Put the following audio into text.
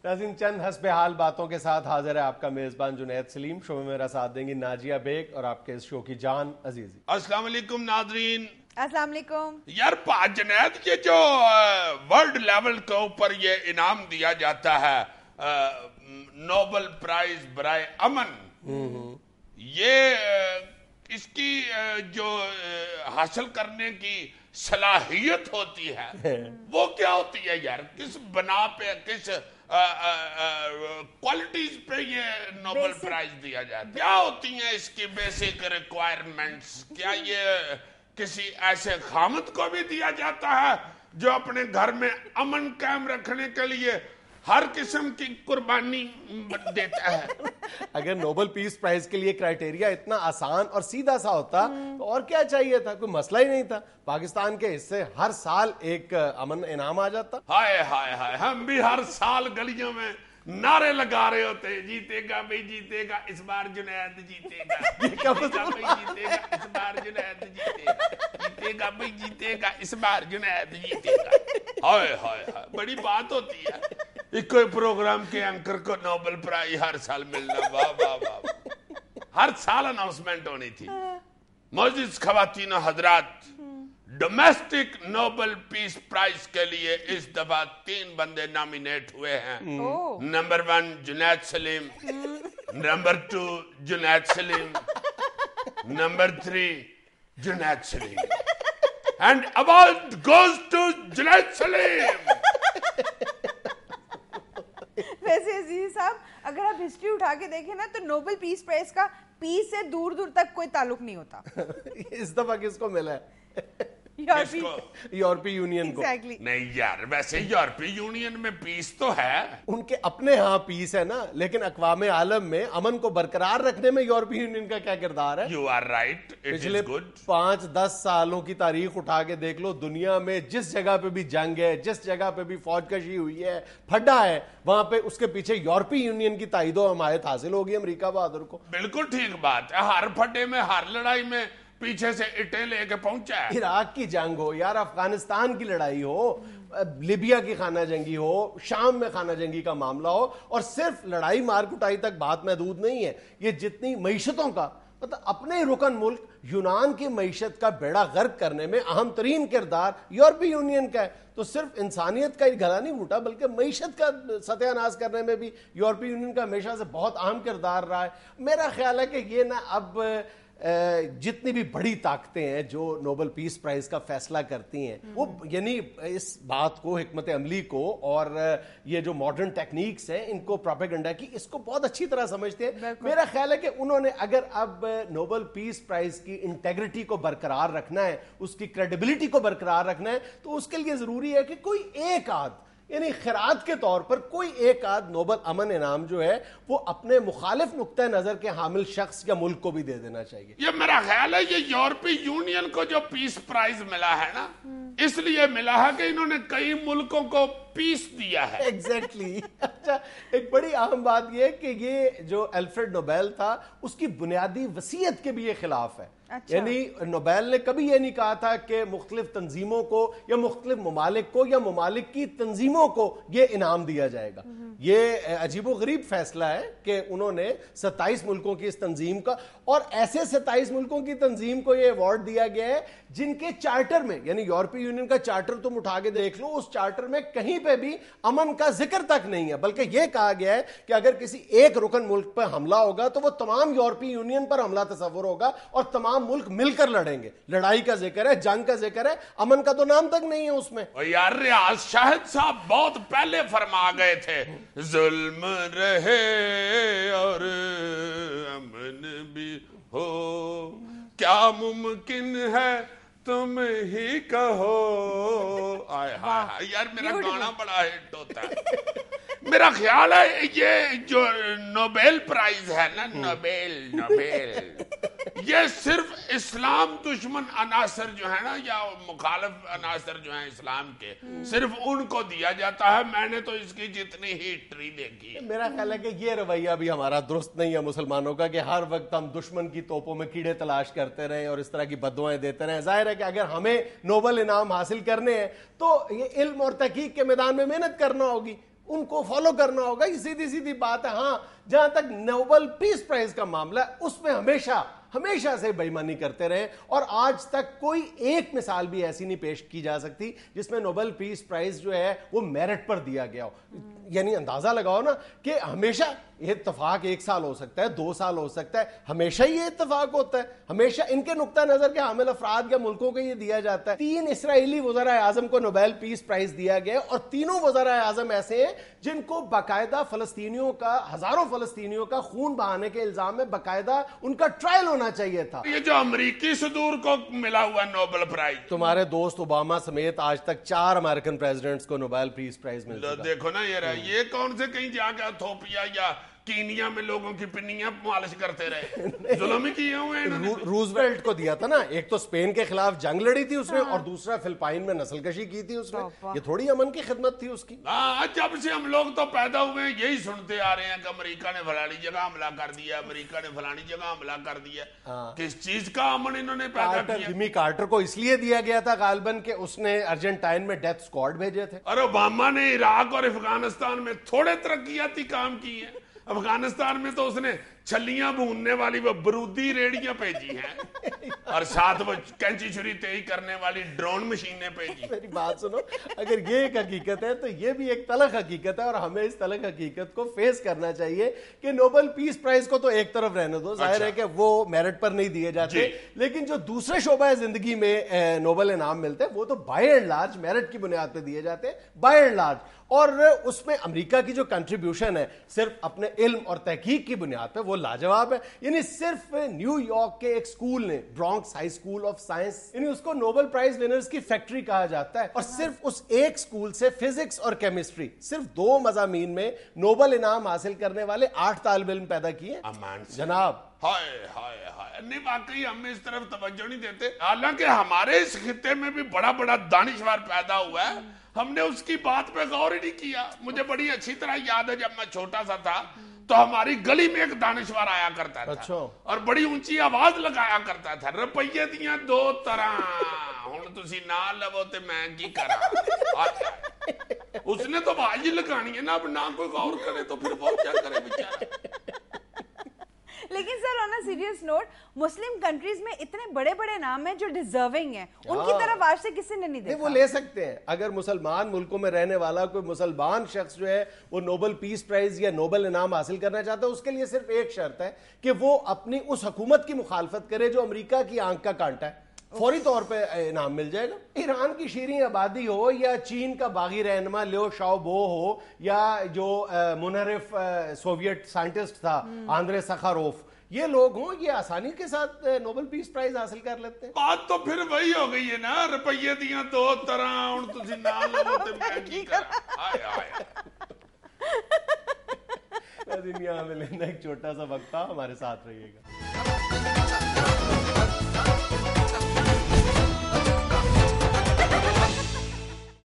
ناظرین چند حسب حال باتوں کے ساتھ حاضر ہے آپ کا میزبان جنید سلیم. شو میں میرا ساتھ دیں گی ناجیہ بیگ اور آپ کے اس شو کی جان عزیزی. السلام علیکم ناظرین. السلام علیکم. یار جنید یہ جو ورلڈ لیول کے اوپر یہ انعام دیا جاتا ہے نوبل پرائز برائے امن، یہ اس کی جو حاصل کرنے کی صلاحیت ہوتی ہے وہ کیا ہوتی ہے یار؟ کس بنا پہ، کس کوالٹیز پہ یہ نوبل پرائز دیا جاتا ہے؟ کیا ہوتی ہیں اس کی بیسک ریکوائرمنٹس؟ کیا یہ کسی ایسے خامد کو بھی دیا جاتا ہے جو اپنے گھر میں امن قائم رکھنے کے لیے ہر قسم کی قربانی دیتا ہے؟ اگر نوبل پیس پرائز کے لیے کرائٹیریا اتنا آسان اور سیدھا سا ہوتا تو اور کیا چاہیے تھا؟ کوئی مسئلہ ہی نہیں تھا. پاکستان کے حصے ہر سال ایک امن انعام آ جاتا. ہائے ہائے ہائے، ہم بھی ہر سال گلیوں میں نعرے لگا رہے ہوتے، جیتے گا بھائی جیتے گا، اس بار جنید جیتے گا، جیتے گا بھائی جیتے گا، اس بار جنید جیتے گا، جیتے گا بھائی جیتے گا، اس بار جنید جیتے گا. ہائے ہائے ہائے، بڑی بات ہوتی ہے. ایک کوئی پروگرام کے اینکر کو نوبل پرائز ہر سال ملنا، واہ واہ واہ. ہر سال اناؤنسمنٹ ہونی تھی. معزز خواتین و حضرات، ڈومیسٹک نوبل پیس پرائز کے لیے اس دفعہ 3 بندے نامینیٹ ہوئے ہیں. Number 1 Junaid Saleem, number 2 Junaid Saleem, number 3 Junaid Saleem. And award goes to Junaid Saleem. ویسے عزیز صاحب اگر آپ ہسٹری اٹھا کے دیکھیں نا تو نوبل پیس پرائز کا پیس سے دور دور تک کوئی تعلق نہیں ہوتا. اس دفعہ کس کو ملا ہے؟ یورپی یونین کو. نہیں یار، ویسے یورپی یونین میں پیس تو ہے، ان کے اپنے ہاں پیس ہے نا، لیکن اقوام عالم میں امن کو برقرار رکھنے میں یورپی یونین کا کیا کردار ہے؟ You are right. پچھلے 5-10 سالوں کی تاریخ اٹھا کے دیکھ لو، دنیا میں جس جگہ پہ بھی جنگ ہے، جس جگہ پہ بھی فوج کشی ہوئی ہے، پھڈا ہے، وہاں پہ اس کے پیچھے یورپی یونین کی تائید و حمایت حاصل ہوگی امریکہ بہادر کو. بالکل ٹھیک بات ہے. ہر پھڈے میں، ہر لڑائی میں پیچھے سے اٹیں لے کے پہنچا ہے. عراق کی جنگ ہو یار، افغانستان کی لڑائی ہو، لیبیا کی خانہ جنگی ہو، شام میں خانہ جنگی کا معاملہ ہو، اور صرف لڑائی مار کٹائی تک بات محدود نہیں ہے. یہ جتنی معیشتوں کا، مطلب اپنے رکن ملک یونان کی معیشت کا بیڑا غرق کرنے میں اہم ترین کردار یورپی یونین کا ہے. تو صرف انسانیت کا ہی گلا نہیں گھوٹا بلکہ معیشت کا ستیہ ناز کرنے میں بھی یورپی یونین کا ہمیشہ سے بہت اہم کردار رہا ہے. میرا خیال ہے کہ یہ نا اب جتنی بھی بڑی طاقتیں ہیں جو نوبل پیس پرائز کا فیصلہ کرتی ہیں، وہ یعنی اس بات کو، حکمت عملی کو اور یہ جو ماڈرن ٹیکنیکس ہیں ان کو، پروپیگنڈا کی، اس کو بہت اچھی طرح سمجھتے ہیں. میرا خیال ہے کہ انہوں نے اگر اب نوبل پیس پرائز کی انٹیگریٹی کو برقرار رکھنا ہے، اس کی کریڈیبلٹی کو برقرار رکھنا ہے، تو اس کے لیے ضروری ہے کہ کوئی ایک آدھ، یعنی خراج کے طور پر کوئی ایک آدھ نوبل امن انعام جو ہے وہ اپنے مخالف نقطہ نظر کے حامل شخص یا ملک کو بھی دے دینا چاہیے. یہ میرا خیال ہے یہ یورپی یونین کو جو پیس پرائز ملا ہے نا، اس لیے ملا ہے کہ انہوں نے کئی ملکوں کو پیس دیا ہے. ایگزیکٹلی. اچھا، ایک بڑی اہم بات یہ کہ یہ جو الفریڈ نوبیل تھا اس کی بنیادی وصیت کے بھی یہ خلاف ہے. یعنی نوبیل نے کبھی یہ نہیں کہا تھا کہ مختلف تنظیموں کو یا مختلف ممالک کو یا ممالک کی تنظیموں کو یہ انعام دیا جائے گا. یہ عجیب و غریب فیصلہ ہے کہ انہوں نے 27 ملکوں کی اس تنظیم کا، اور ایسے 27 ملکوں کی تنظیم کو یہ ایوارڈ دیا گیا ہے جن کے چارٹر میں، یعنی یورپی یونین کا چارٹر تم اٹھا کے دیکھ لو، اس چارٹر میں کہیں پہ بھی امن کا ذکر تک نہیں ہے، بلکہ یہ کہا گیا ہے کہ اگر کسی ایک رکن ملک پہ حملہ ہوگا تو وہ تمام یورپی یونین پر حملہ تصور ہوگا اور تمام ملک مل کر لڑیں گے. لڑائی کا ذکر ہے، جنگ کا ذکر ہے، امن کا تو نام تک نہیں ہے اس میں. یار ریاض شاہد صاحب بہت پہلے فرما گئے تھے، ظلم رہے اور امن بھی ہو، کیا ممکن ہے تم ہی کہو. آئے ہائے یار، میرا گانا بڑا ہٹ ہوتا ہے. میرا خیال ہے یہ جو نوبیل پرائز ہے نا، نوبیل یہ صرف اسلام دشمن عناصر جو ہے نا، یا مخالف عناصر جو ہیں اسلام کے، صرف ان کو دیا جاتا ہے. میں نے تو اس کی جتنی ہسٹری دیکھی ہے، میرا خیال ہے کہ یہ رویہ بھی ہمارا درست نہیں ہے مسلمانوں کا کہ ہر وقت ہم دشمن کی توپوں میں کیڑے تلاش کرتے رہیں اور اس طرح کی بددعائیں دیتے رہیں. ظاہر ہے کہ اگر ہمیں نوبل انعام حاصل کرنے ہیں تو یہ علم اور تحقیق کے میدان میں محنت کرنا ہوگی. ان کو فالو کرنا ہوگا. یہ سیدھی سیدھی بات ہے. ہاں جہاں تک نوبل پیس پرائز کا معاملہ ہے اس میں ہمیشہ سے بے ایمانی کرتے رہے, اور آج تک کوئی ایک مثال بھی ایسی نہیں پیش کی جا سکتی جس میں نوبل پیس پرائز جو ہے وہ میرٹ پر دیا گیا ہو. یعنی اندازہ لگاؤ نا کہ ہمیشہ یہ اتفاق 1 سال ہو سکتا ہے, 2 سال ہو سکتا ہے, ہمیشہ یہ اتفاق ہوتا ہے. ہمیشہ ان کے نقطہ نظر کے حامل افراد یا ملکوں کو یہ دیا جاتا ہے. 3 اسرائیلی وزراء اعظم کو نوبل پیس پرائز دیا گیا, اور تینوں وزراء اعظم ایسے ہیں جن کو باقاعدہ فلسطینیوں کا, ہزاروں فلسطینیوں کا خون بہانے کے الزام میں باقاعدہ ان کا ٹرائل ہونا چاہیے تھا. یہ جو امریکی صدور کو ملا ہوا نوبل پرائز, تمہارے دوست اوباما سمیت آج تک 4 امریکن پریزیڈنٹس کو نوبل پیس پرائز مل چکا. دیکھو نا یہ کون سے کہیں جا کے ایتھوپیا یا کینیا میں لوگوں کی پنیاں مالش کرتے رہے, ظلم ہی کیے ہوئے ہیں. روزویلٹ کو دیا تھا نا, ایک تو اسپین کے خلاف جنگ لڑی تھی اس نے, اور دوسرا فلپائن میں نسل کشی کی تھی اس نے. یہ تھوڑی امن کی خدمت تھی اس کی. جب سے ہم لوگ تو پیدا ہوئے ہیں یہی سنتے آ رہے ہیں کہ امریکہ نے فلانی جگہ حملہ کر دیا, امریکہ نے فلانی جگہ حملہ کر دیا. کس چیز کا امن انہوں نے پیدا کیا؟ جمی کارٹر کو اس لیے دیا گیا تھا غالباً کہ اس نے ارجنٹائن میں ڈیتھ اسکواڈ بھیجے تھے. اور اوباما نے عراق اور افغانستان میں تھوڑے ترقیاتی کام کیے ہیں. افغانستان میں تو اس نے چھلیاں بھوننے والی وہ برودی ریڑیاں بھیجی ہیں, اور ساتھ وہ کینچی چھری تیز کرنے والی ڈرون مشینیں بھیجی. میری بات سنو, اگر یہ ایک حقیقت ہے تو یہ بھی ایک تلخ حقیقت ہے, اور ہمیں اس تلخ حقیقت کو فیس کرنا چاہیے کہ نوبل پیس پرائز کو تو ایک طرف رہنے دو, ظاہر ہے کہ وہ میرٹ پر نہیں دیے جاتے, لیکن جو دوسرے شعبہ زندگی میں نوبل انعام ملتے ہیں وہ تو بائی اینڈ لارج میرٹ کی بنیاد پہ دیے جاتے ہیں, بائی اینڈ لارج. اور اس میں امریکہ کی جو کنٹریبیوشن ہے صرف اپنے علم اور تحقیق کی بنیاد پہ وہ لاجواب ہے. یعنی صرف نیو یارک کے ایک سکول نے, برانکس ہائی سکول آف سائنس, یعنی اس کو نوبل پرائز ونرز کی فیکٹری کہا جاتا ہے, اور صرف اس ایک سکول سے فزکس اور کیمسٹری, صرف 2 مضامین میں نوبل انعام حاصل کرنے والے 8 طالب علم پیدا کیے جناب. ہائے ہائے ہائے, نہیں واقعی ہم اس طرف توجہ نہیں دیتے. حالانکہ ہمارے اس خطے میں بھی بڑا بڑا دانشور پیدا ہوا ہے, ہم نے اس کی بات پہ غور ہی نہیں کیا. مجھے بڑی اچھی طرح یاد ہے جب میں چھوٹا سا تھا تو ہماری گلی میں ایک دانشور آیا کرتا تھا, اور بڑی اونچی آواز لگایا کرتا تھا, روپیے دیاں 2 طرح, ہن تسی نہ لو تے میں کی کراں. اس نے تو بھائی لگانی ہے نا, اب نہ کوئی غور کرے تو پھر وہ کیا کرے بیچارہ. لیکن sir on a serious note, مسلم کنٹریز میں اتنے بڑے بڑے نام ہیں جو ڈیزرونگ ہیں, ان کی طرف آج سے کسی نے نہیں دیکھا. وہ لے سکتے ہیں اگر مسلمان ملکوں میں رہنے والا کوئی مسلمان شخص جو ہے وہ نوبل پیس پرائز یا نوبل انعام حاصل کرنا چاہتا ہے, اس کے لیے صرف ایک شرط ہے کہ وہ اپنی اس حکومت کی مخالفت کرے جو امریکہ کی آنکھ کا کانٹا ہے, فوری طور پہ انعام مل جائے گا. ایران کی شیریں آبادی ہو, یا چین کا باغی رہنما لیو شاوبو ہو, یا جو منحرف سوویٹ سائنٹسٹ تھا آندرے سخاروف, یہ لوگ ہوں, یہ آسانی کے ساتھ نوبل پیس پرائز حاصل کر لیتے ہیں. بات تو پھر وہی ہو گئی ہے نا, روپیے دیاں 2 طرح, ہن تسی نہ لو تے میں کی کراں. ہائے ہائے. دنیا میں لینا ایک چھوٹا سا وقت تھا, ہمارے ساتھ رہیے گا.